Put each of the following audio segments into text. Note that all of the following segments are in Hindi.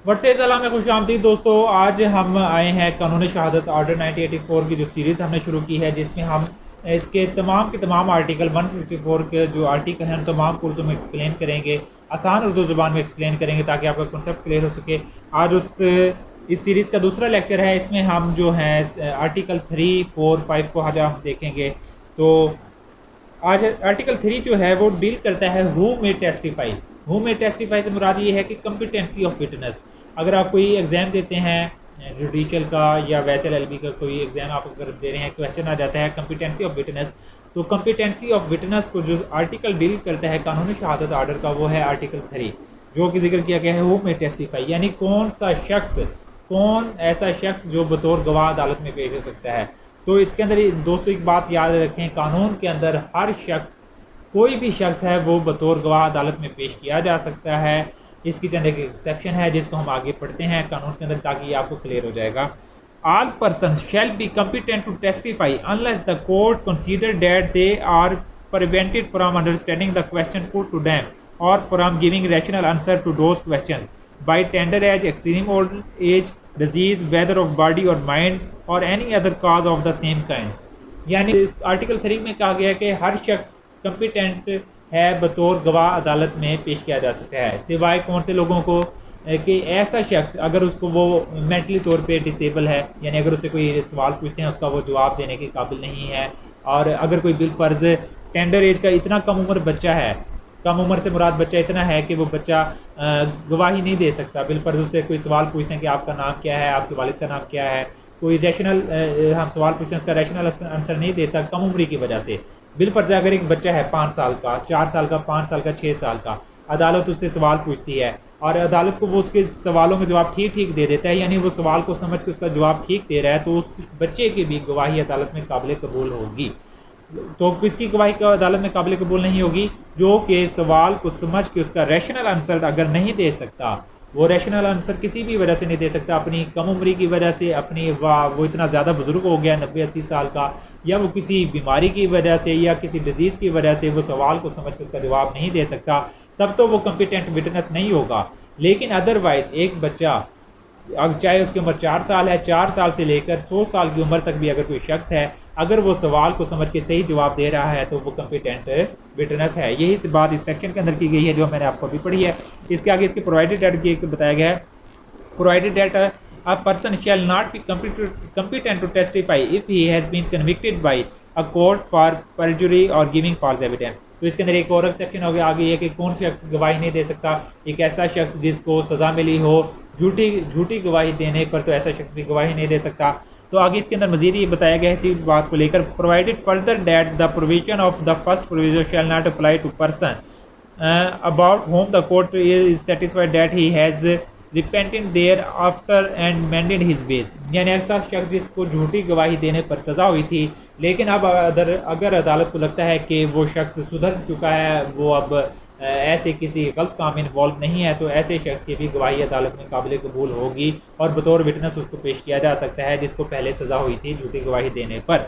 वर्सेस सलाम में खुश आमदीद दोस्तों। आज हम आए हैं कानूनी शहादत ऑर्डर 1984 की जो सीरीज़ हमने शुरू की है, जिसमें हम इसके तमाम के तमाम आर्टिकल 164 के जो आर्टिकल हैं उन तमाम को उर्दू में एक्सप्लेन करेंगे, आसान उर्दू ज़ुबान में एक्सप्लेन करेंगे ताकि आपका कॉन्सेप्ट क्लियर हो सके। आज इस सीरीज़ का दूसरा लेक्चर है। इसमें हम जो है आर्टिकल 3, 4, 5 को आज हम देखेंगे। तो आज आर्टिकल 3 जो है वो डील करता है हु में टेस्टिफाई। हु में टेस्टिफाई से मुराद ये है कि कम्पिटेंसी ऑफ विटनेस। अगर आप कोई एग्ज़ाम देते हैं जुडिशल का या वैसे एलएलबी का कोई एग्ज़ाम आप अगर दे रहे हैं, क्वेश्चन आ जाता है कम्पिटेंसी ऑफ विटनेस, तो कम्पिटेंसी ऑफ विटनेस को जो आर्टिकल डील करता है कानूनी शहादत आर्डर का, वो है आर्टिकल 3, जो कि जिक्र किया गया है हु में टेस्टिफाई, यानी कौन ऐसा शख्स जो बतौर गवाह अदालत में पेश हो सकता है। तो इसके अंदर दोस्तों एक बात याद रखें, कानून के अंदर हर शख्स, कोई भी शख्स है वो बतौर गवाह अदालत में पेश किया जा सकता है। इसकी चंद एक एक्सेप्शन है जिसको हम आगे पढ़ते हैं कानून के अंदर ताकि ये आपको क्लियर हो जाएगा। All person shall be competent to testify unless the court consider that they are prevented from understanding the question put to them or from giving rational answer to those questions by tender age, extreme old age, disease, whether of body or mind or any other cause of the same kind। यानी इस आर्टिकल 3 में कहा गया है कि हर शख्स कंपिटेंट है बतौर गवाह अदालत में पेश किया जा सकता है, सिवाय कौन से लोगों को, कि ऐसा शख्स अगर उसको वो मेंटली तौर पे डिसेबल है, यानी अगर उससे कोई सवाल पूछते हैं उसका वो जवाब देने के काबिल नहीं है, और अगर कोई बिलफर्ज टेंडर एज का इतना कम उम्र बच्चा है, कम उम्र से मुराद बच्चा इतना है कि वो बच्चा गवाही नहीं दे सकता, बिलफर्ज उससे कोई सवाल पूछते हैं कि आपका नाम क्या है, आपके वालिद का नाम क्या है, कोई रैशनल हम सवाल पूछते हैं उसका रैशनल आंसर नहीं देता कम उम्री की वजह से। बिलफर्ज अगर एक बच्चा है 5 साल का, 4 साल का, 5 साल का, 6 साल का, अदालत उससे सवाल पूछती है और अदालत को वो उसके सवालों के जवाब ठीक ठीक दे देता है, यानी वो सवाल को समझ के उसका जवाब ठीक दे रहा है, तो उस बच्चे की भी गवाही अदालत में काबिल कबूल होगी। तो किसकी गवाही का अदालत में काबिल कबूल नहीं होगी? जो कि सवाल को समझ के उसका रैशनल आंसर अगर नहीं दे सकता, वो रैशनल आंसर किसी भी वजह से नहीं दे सकता, अपनी कम उम्री की वजह से, अपनी वो इतना ज़्यादा बुजुर्ग हो गया 90-80 साल का, या वो किसी बीमारी की वजह से या किसी डिजीज़ की वजह से वो सवाल को समझ के उसका जवाब नहीं दे सकता, तब तो वो कम्पिटेंट विटनेस नहीं होगा। लेकिन अदरवाइज़ एक बच्चा, अब चाहे उसकी उम्र 4 साल है, 4 साल से लेकर 100 साल की उम्र तक भी अगर कोई शख्स है, अगर वो सवाल को समझ के सही जवाब दे रहा है तो वो कम्पिटेंट विटनेस है। यही बात इस सेक्शन के अंदर की गई है जो मैंने आपको अभी पढ़ी है। इसके आगे इसके प्रोवाइडेड डेट की बताया गया है, provided that a person shall not be competent to testify if he has been convicted by a court for perjury or giving false evidence। तो इसके अंदर एक और सेक्शन हो गया आगे ये कि कौन सा शख्स गवाही नहीं दे सकता, एक ऐसा शख्स जिसको सज़ा मिली हो झूठी गवाही देने पर, तो ऐसा शख्स भी गवाही नहीं दे सकता। तो आगे इसके अंदर मजीद ये बताया गया है इसी बात को लेकर, provided further that the provision of the first provision shall not apply to person about whom the court is satisfied that he has repented thereafter and mended his ways. यानी ऐसा शख्स जिसको झूठी गवाही देने पर सज़ा हुई थी, लेकिन अब अगर अदालत को लगता है कि वो शख्स सुधर चुका है, वो अब ऐसे किसी गलत काम में इन्वॉल्व नहीं है, तो ऐसे शख्स की भी गवाही अदालत में काबिल कबूल होगी और बतौर विटनेस उसको पेश किया जा सकता है जिसको पहले सज़ा हुई थी झूठी गवाही देने पर।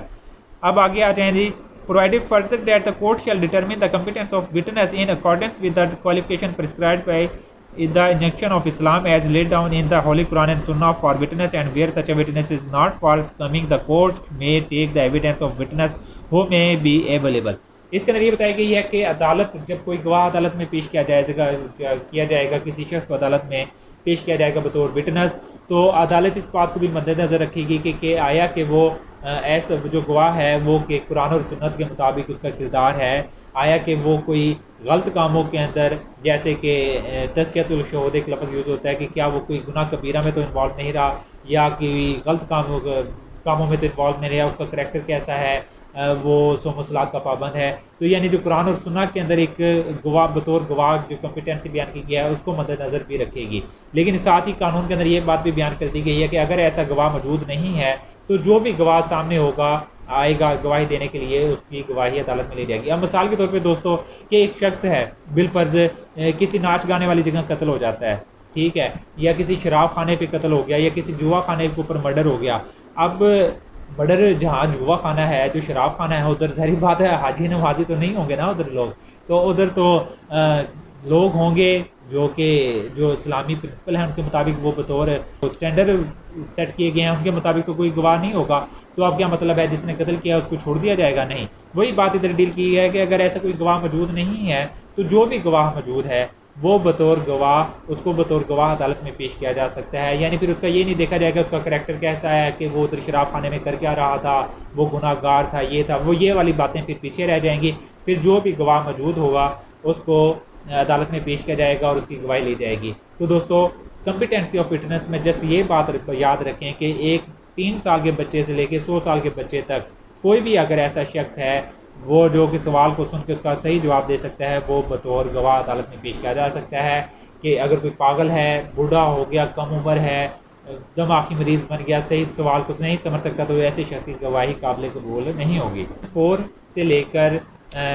अब आगे आ जाएँ जी, provided further that the court shall determine the competence of witness in accordance with the qualification prescribed by in the injunction of Islam as laid down in the Holy Quran and Sunnah for witness, and where such a witness is not forthcoming, the court may take the evidence of witness who may be available। इसके अंदर ये बताया गया है कि अदालत, जब कोई गवाह अदालत में पेश किया जाएगा किसी शख्स को अदालत में पेश किया जाएगा बतौर विटनेस, तो अदालत इस बात को भी मद्देनज़र रखेगी कि आया कि वो ऐसा जो गवाह है वो कि कुरान और सुन्नत के मुताबिक उसका किरदार है, आया कि वो कोई गलत कामों के अंदर, जैसे कि तज़कियतुल शहूद एक लफ्ज़ यूज़ होता है कि क्या वो कोई गुनाह कबीरा में तो इन्वॉल्व नहीं रहा, या कोई गलत कामों में तो इन्वॉल्व नहीं रहा, उसका करैक्टर कैसा है, वो सोम सलात का पाबंद है। तो यानी जो कुरान और सुन्नत के अंदर एक गवाह बतौर गवाह जो कम्पिटेंसी बयान की गया है उसको मद्देनज़र भी रखेगी। लेकिन साथ ही कानून के अंदर ये बात भी बयान कर दी गई है कि अगर ऐसा गवाह मौजूद नहीं है तो जो भी गवाह सामने होगा आएगा गवाही देने के लिए, उसकी गवाही अदालत में ली जाएगी। अब मिसाल के तौर पे दोस्तों कि एक शख्स है बिलफर्ज किसी नाच गाने वाली जगह कत्ल हो जाता है, ठीक है, या किसी शराब खाने पे कत्ल हो गया, या किसी जुआ खाने के ऊपर मर्डर हो गया। अब मर्डर जहाँ जुआ खाना है, जो शराब खाना है, उधर सारी बात है हाजी नवाजी तो नहीं होंगे ना उधर लोग, तो उधर तो लोग होंगे जो इस्लामी प्रिंसिपल हैं उनके मुताबिक वो बतौर स्टैंडर्ड सेट किए गए हैं, उनके मुताबिक तो कोई गवाह नहीं होगा। तो अब क्या मतलब है, जिसने कत्ल किया उसको छोड़ दिया जाएगा? नहीं। वही बात इधर डील की है कि अगर ऐसा कोई गवाह मौजूद नहीं है तो जो भी गवाह मौजूद है वो बतौर गवाह, उसको बतौर गवाह अदालत में पेश किया जा सकता है। यानी फिर उसका ये नहीं देखा जाएगा उसका करैक्टर कैसा है, कि वो उधर शराब खाने में कर क्या रहा था, वो गुनाहगार था, ये था वो, ये वाली बातें फिर पीछे रह जाएंगी। फिर जो भी गवाह मौजूद होगा उसको अदालत में पेश किया जाएगा और उसकी गवाही ली जाएगी। तो दोस्तों, कॉम्पिटेंसी ऑफ विटनेस में जस्ट ये बात याद रखें कि एक 3 साल के बच्चे से लेकर 100 साल के बच्चे तक कोई भी अगर ऐसा शख्स है वो जो कि सवाल को सुन के उसका सही जवाब दे सकता है, वो बतौर गवाह अदालत में पेश किया जा सकता है। कि अगर कोई पागल है, बूढ़ा हो गया, कम उम्र है, दिमागी मरीज़ बन गया, सही सवाल को नहीं समझ सकता, तो ऐसे शख्स की गवाही काबिल कबूल नहीं होगी। 4 से लेकर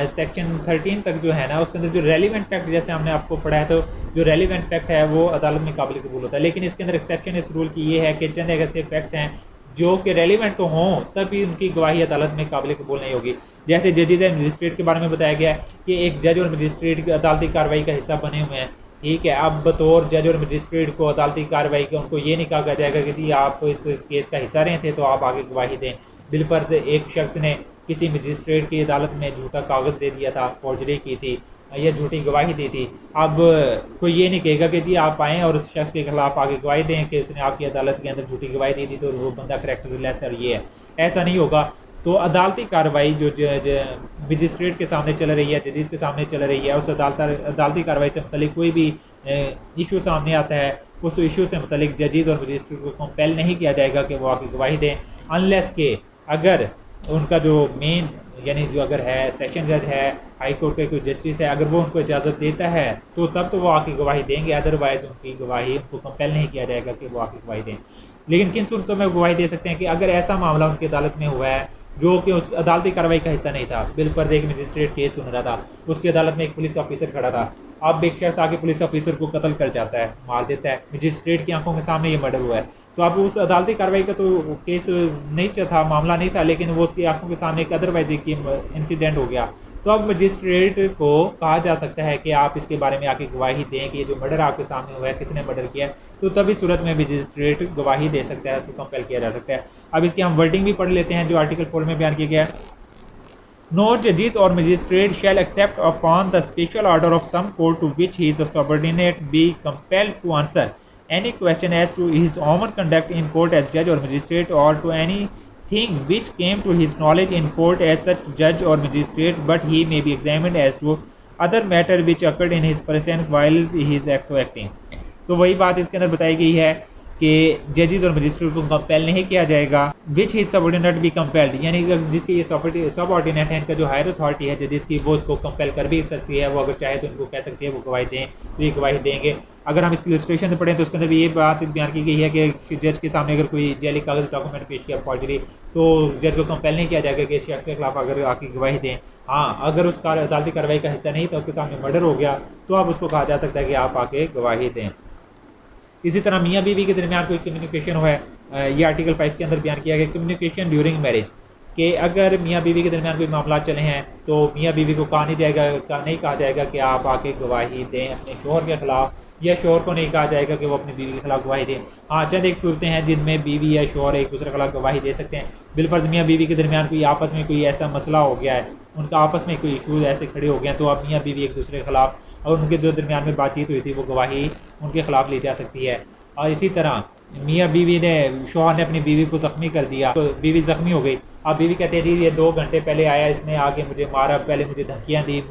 सेक्शन 13 तक जो है ना, उसके अंदर जो रेलिवेंट फैक्ट, जैसे हमने आपको पढ़ा है, तो जो रेलिवेंट फैक्ट है वो अदालत में काबिल कबूल होता है। लेकिन इसके अंदर एक्सेप्शन इस रूल की ये है कि चंद ऐसे फैक्ट्स हैं जो कि रेलिवेंट तो हों तभी उनकी गवाही अदालत में काबिल कबूल नहीं होगी। जैसे जजेज एंड मजिस्ट्रेट के बारे में बताया गया है कि एक जज और मजिस्ट्रेट अदालती कार्रवाई का हिस्सा बने हुए हैं, ठीक है। अब बतौर जज और मजिस्ट्रेट को अदालती कार्रवाई का उनको ये नहीं कहा जाएगा कि जी आप इस केस का हिस्सा रहे थे तो आप आगे गवाही दें। बिलफर्ज एक शख्स ने किसी मजिस्ट्रेट की अदालत में झूठा कागज़ दे दिया था, फॉर्जरी की थी या झूठी गवाही दी थी। अब कोई ये नहीं कहेगा कि जी आप आएँ और उस शख्स के खिलाफ आगे गवाही दें कि उसने आपकी अदालत के अंदर झूठी गवाही दी थी तो वो बंदा करैक्टरलेस और ये है, ऐसा नहीं होगा। तो अदालती कार्रवाई जो मजिस्ट्रेट के सामने चल रही है, जजेस के सामने चल रही है, उस अदालती कार्रवाई से मुतलिक कोई भी इशू सामने आता है, उस इशू से मुतलिक जजेस और मजिस्ट्रेट को कंपेल नहीं किया जाएगा कि वो आगे गवाही दें, अनलेस के अगर उनका जो मेन यानी जो अगर है सेशन जज है, हाई कोर्ट का कोई जस्टिस है, अगर वो उनको इजाज़त देता है तो तब तो वो आके गवाही देंगे, अदरवाइज़ उनकी गवाही उनको कंपेल नहीं किया जाएगा कि वो आके गवाही दें। लेकिन किन सूरतों में गवाही दे सकते हैं कि अगर ऐसा मामला उनकी अदालत में हुआ है जो कि उस अदालती कार्रवाई का हिस्सा नहीं था। बिलफर्ज एक मजिस्ट्रेट केस सुन रहा था, उसकी अदालत में एक पुलिस ऑफिसर खड़ा था, अब एक शख्स आके पुलिस ऑफिसर को कत्ल कर जाता है, मार देता है, मजिस्ट्रेट की आंखों के सामने ये मर्डर हुआ है। तो अब उस अदालती कार्रवाई का तो केस नहीं था, मामला नहीं था, लेकिन वो उसकी आंखों के सामने एक अदरवाइज एक इंसिडेंट हो गया। तो अब मजिस्ट्रेट को कहा जा सकता है कि आप इसके बारे में आके गवाही दें कि ये जो मर्डर आपके सामने हुआ है किसने मर्डर किया है। तो तभी सूरत में मजिस्ट्रेट गवाही दे सकता है, उसको कंपेल किया जा सकता है। अब इसकी हम वर्डिंग भी पढ़ लेते हैं जो आर्टिकल 4 में बयान किया गया है। No judges or magistrate shall accept upon the special order of some court to which he is a subordinate be compelled to answer any question as to his own conduct in court as judge or magistrate, or to anything which came to his knowledge in court as such judge or magistrate, but he may be examined as to other matter which occurred in his presence while he is so acting। तो वही बात इसके अंदर बताई गई है कि जजेस और मजिस्ट्रेट को कंपेल नहीं किया जाएगा, विच ही सबऑर्डिनेट भी कंपेल्ड, यानी जिसकी ये सबऑर्डिनेट है, इनका जो हायर अथॉरिटी है जजेस की, वो उसको कंपेल कर भी सकती है। वो अगर चाहे तो इनको कह सकती है वो गवाही दें, तो ये गवाही देंगे। अगर हम इसकी इलस्ट्रेशन पढ़ें तो उसके अंदर भी ये बात बयान की गई है कि जज के सामने अगर कोई जैली कागज डॉक्यूमेंट पेश किया फॉर्जरी, तो जज को कंपेल नहीं किया जाएगा कि इस शख्स के खिलाफ अगर आके गवाही दें। हाँ, अगर उस अदालती कार्रवाई का हिस्सा नहीं था, उसके सामने मर्डर हो गया, तो अब उसको कहा जा सकता है कि आप आके गवाही दें। इसी तरह मियाँ बीवी के दरमियान कोई कम्युनिकेशन हुआ है, ये आर्टिकल 5 के अंदर बयान किया गया कम्युनिकेशन ड्यूरिंग मैरिज, कि अगर मियाँ बीवी के दरमियान कोई मामला चले हैं तो मियाँ बीवी को नहीं कहा जाएगा कि आप आके गवाही दें अपने शोहर के खिलाफ, या शोहर को नहीं कहा जाएगा कि वो अपनी बीवी के खिलाफ गवाही दें। हाँ, चंद एक सूरतें हैं जिनमें बीवी या शोहर एक दूसरे के खिलाफ गवाही दे सकते हैं। बिलफर्ज मियाँ बीवी के दरमियान कोई आपस में कोई ऐसा मसला हो गया है, उनका आपस में कोई इशूज़ ऐसे खड़े हो गए हैं, तो अब मियाँ बीवी एक दूसरे के खिलाफ और उनके जो दरमियान में बातचीत हुई थी वो गवाही उनके खिलाफ ली जा सकती है। और इसी तरह मियाँ बीवी ने, शोहर ने अपनी बीवी को ज़ख्मी कर दिया, तो बीवी ज़ख्मी हो गई। अब बीवी कहते हैं जी ये 2 घंटे पहले आया, इसने आके मुझे मारा, पहले मुझे धमकियाँ दी,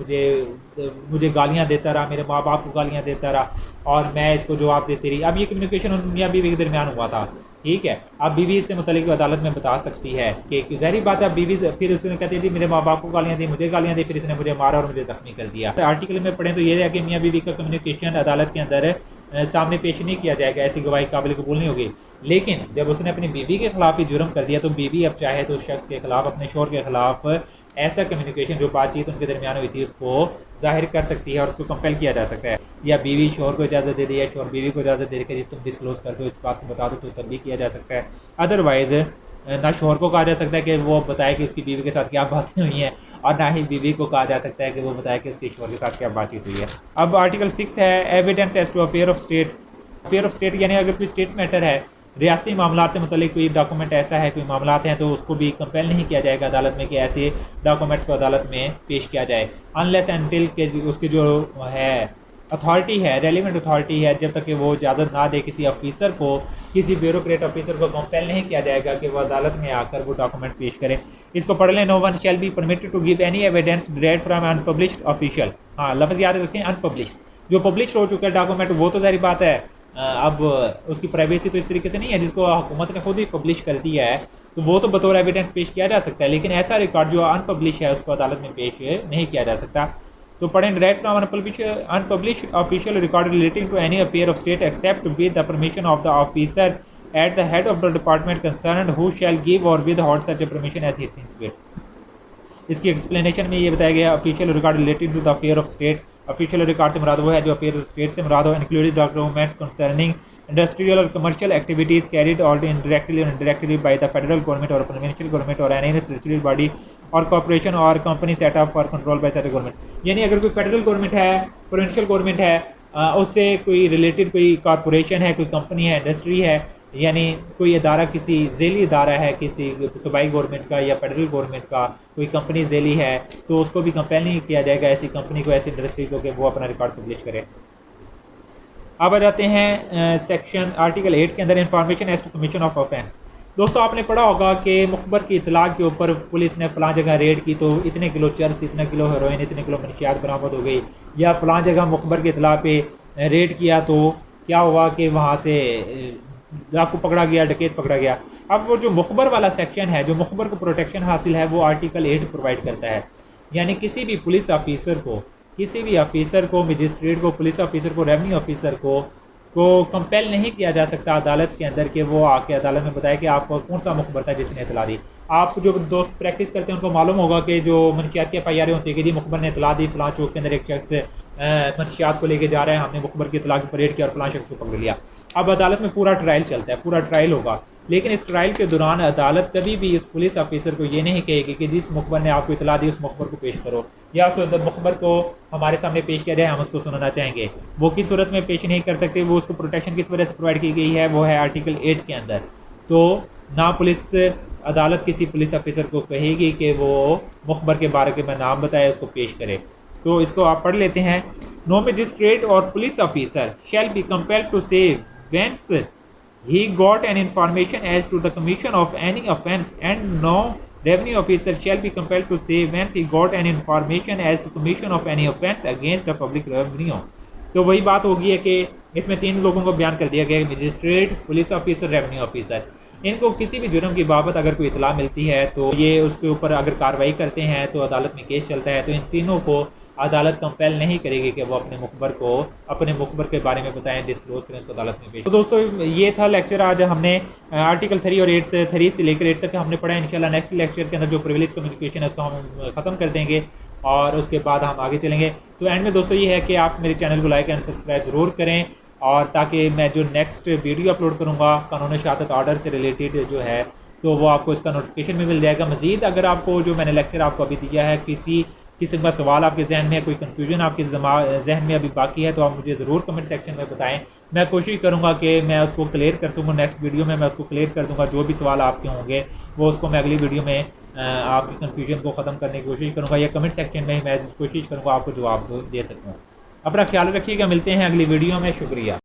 मुझे गालियाँ देता रहा, मेरे माँ बाप को गालियाँ देता रहा और मैं इसको जवाब देती रही। अब ये कम्युनिकेशन उन मियाँ बीवी के दरमियान हुआ था, ठीक है। अब बीवी इससे मुतल्लिक अदालत में बता सकती है कि ज़ाहिर बात है, बीवी फिर उसने कहती है जी मेरे माँ बाप को गालियाँ दी, मुझे गालियाँ दी, फिर इसने मुझे मारा और मुझे ज़ख्मी कर दिया। आर्टिकल में पढ़ें तो ये है कि मियाँ बीवी का कम्युनिकेशन अदालत के अंदर सामने पेश नहीं किया जाएगा, ऐसी गवाही काबिल कबूल नहीं होगी। लेकिन जब उसने अपनी बीवी के खिलाफ ही जुर्म कर दिया तो बीवी अब चाहे तो उस शख्स के खिलाफ, अपने शोहर के खिलाफ ऐसा कम्युनिकेशन जो बातचीत उनके दरमियान हुई थी उसको जाहिर कर सकती है और उसको कंपेल किया जा सकता है। या बीवी शोहर को इजाज़त दे दी या शोहर बीवी को इजाज़त दे के तुम डिस्क्लोज़ कर दो, इस बात को बता दो, तो तब भी किया जा सकता है। अदरवाइज़ ना शोहर को कहा जा सकता है कि वो बताए कि उसकी बीवी के साथ क्या बातें हुई हैं, और ना ही बीवी को कहा जा सकता है कि वो बताए कि उसके शोहर के साथ क्या बातचीत हुई है। अब आर्टिकल 6 है evidence as to affair of state. Affair of state यानी अगर कोई स्टेट मैटर है, रियासती मामला से मुतल्लिक कोई डॉक्यूमेंट ऐसा है, कोई मामला हैं, तो उसको भी कंपेल नहीं किया जाएगा अदालत में कि ऐसे डॉक्यूमेंट्स को अदालत में पेश किया जाए, अनलेस एंड टिल के उसकी जो है अथॉरिटी है, रेलिवेंट अथॉरिटी है, जब तक कि वो इजाज़त ना दे किसी ऑफिसर को, किसी ब्यूरोक्रेट ऑफिसर को कंपेल नहीं किया जाएगा कि वो अदालत में आकर वो डॉक्यूमेंट पेश करे। इसको पढ़ लें, no one shall be permitted to give any evidence direct from unpublished official. हाँ, लफ्ज़ याद रखें, अनपब्लिश्ड। जो पब्लिश हो चुका है डॉक्यूमेंट वो तो सारी बात है, अब उसकी प्राइवेसी तो इस तरीके से नहीं है, जिसको हुकूमत ने खुद ही पब्लिश कर दिया है तो वो तो बतौर एविडेंस पेश किया जा सकता है, लेकिन ऐसा रिकॉर्ड जो अनपब्लिश है उसको अदालत में पेश नहीं किया जा सकता। तो पढ़ें, direct from unpublished official record relating to any affair of state except with the permission of the officer at the head of the department concerned who shall give or withhold such a permission as he thinks fit. इसकी एक्सप्लेनेशन में ये बताया गया, official record related to the affair of state, official record से मुराद वो है जो अफेयर ऑफ स्टेट से मुराद हो, including documents concerning industrial or commercial activities carried out directly or indirectly by the federal government or provincial government or any statutory body or corporation or company set up for control by central government. यानी अगर कोई फेडरल गवर्नमेंट है, प्रोविंशियल गवर्नमेंट है, उससे कोई रिलेटेड कोई कॉर्पोरेशन है, कोई कंपनी है, इंडस्ट्री है, यानी कोई इदारा किसी झेली इदारा है किसी सूबाई गवर्नमेंट का या फेडरल गवर्नमेंट का, कोई कंपनी झेली है, तो उसको भी कंपेल नहीं किया जाएगा ऐसी कंपनी को, ऐसी इंडस्ट्री को कि वो अपना रिकॉर्ड पब्लिश करे। अब आ जाते हैं सेक्शन आर्टिकल 8 के अंदर, information as to commission of offence. दोस्तों आपने पढ़ा होगा कि मुखबर की इतला के ऊपर पुलिस ने फ़लाँ जगह रेड की तो इतने किलो चर्स, इतने किलो हेरोइन, इतने किलो मनशियात बरामद हो गई, या फ़लाँ जगह मुखबर की इतला पे रेड किया तो क्या हुआ कि वहाँ से डाकू पकड़ा गया, डकैत पकड़ा गया। अब वो जो मुखबर वाला सेक्शन है, जो मुखबर को प्रोटेक्शन हासिल है, वो आर्टिकल 8 प्रोवाइड करता है। यानी किसी भी पुलिस ऑफिसर को, किसी भी ऑफिसर को, मजिस्ट्रेट को, पुलिस ऑफिसर को, रेवेन्यू ऑफिसर को कंपेल नहीं किया जा सकता अदालत के अंदर कि वो आके अदालत में बताए कि आपको कौन सा मुखबर था जिसने इतला दी। आप जो दोस्त प्रैक्टिस करते हैं उनको मालूम होगा कि जो मनशियात की FIR होती है कि जी मुखबर ने इतला दी, फ़लाँ चौक के अंदर एक शख्स मनशियात को लेके जा रहा है, हमने मुखबर की इतला की परेड किया और फ़लाँ शख्स को पकड़ लिया। अब अदालत में पूरा ट्रायल चलता है, पूरा ट्रायल होगा, लेकिन इस ट्रायल के दौरान अदालत कभी भी उस पुलिस ऑफिसर को ये नहीं कहेगी कि जिस मुखबर ने आपको इतला दी उस मुखबर को पेश करो, या उस मुखबर को हमारे सामने पेश किया जाए, हम उसको सुनना चाहेंगे। वो किस सूरत में पेश नहीं कर सकते, वो उसको प्रोटेक्शन किस वजह से प्रोवाइड की गई है, वो है आर्टिकल 8 के अंदर। तो ना पुलिस अदालत किसी पुलिस ऑफिसर को कहेगी कि वो मुखबर के बारे में नाम बताए, उसको पेश करे। तो इसको आप पढ़ लेते हैं, नो मजिस्ट्रेट और police officer shall be compelled to say whence he got an information as to the commission of any offence, and no revenue officer shall be compelled to say whence he got an information as to commission of any offence against the public revenue। तो वही बात होगी है कि इसमें 3 लोगों को बयान कर दिया गया, magistrate, police officer, revenue officer. इनको किसी भी जुर्म की बाबत अगर कोई इतला मिलती है तो ये उसके ऊपर अगर कार्रवाई करते हैं तो अदालत में केस चलता है, तो इन तीनों को अदालत कंपेल नहीं करेगी कि वो अपने मुखबर के बारे में बताएं, डिस्क्लोज करें, उसको अदालत में पेश। तो दोस्तों ये था लेक्चर। आज हमने आर्टिकल 3 और 3 से लेकर 8 तक हमने पढ़ा। इंशाल्लाह नेक्स्ट लेक्चर के अंदर जो प्रिविलेज कम्युनिकेशन है उसको हम ख़त्म कर देंगे और उसके बाद हम आगे चलेंगे। तो एंड में दोस्तों ये है कि आप मेरे चैनल को लाइक एंड सब्सक्राइब ज़रूर करें, और ताकि मैं जो नेक्स्ट वीडियो अपलोड करूँगा कानून शहादत ऑर्डर से रिलेटेड जो है तो वो आपको इसका नोटिफिकेशन में मिल जाएगा। मज़ीद अगर आपको जो मैंने लेक्चर आपको अभी दिया है, किसी किस्म का सवाल आपके जहन में है, कोई कन्फ्यूजन आपके जहन में अभी बाकी है, तो आप मुझे ज़रूर कमेंट सेक्शन में बताएं। मैं कोशिश करूंगा कि मैं उसको क्लियर कर सकूँ। नेक्स्ट वीडियो में मैं उसको क्लियर कर दूंगा। जो भी सवाल आपके होंगे वो उसको मैं अगली वीडियो में आपकी कन्फ्यूजन को ख़त्म करने की कोशिश करूँगा, या कमेंट सेक्शन में ही मैं कोशिश करूँगा आपको जवाब दे सकूँ। अपना ख्याल रखिएगा, मिलते हैं अगली वीडियो में। शुक्रिया।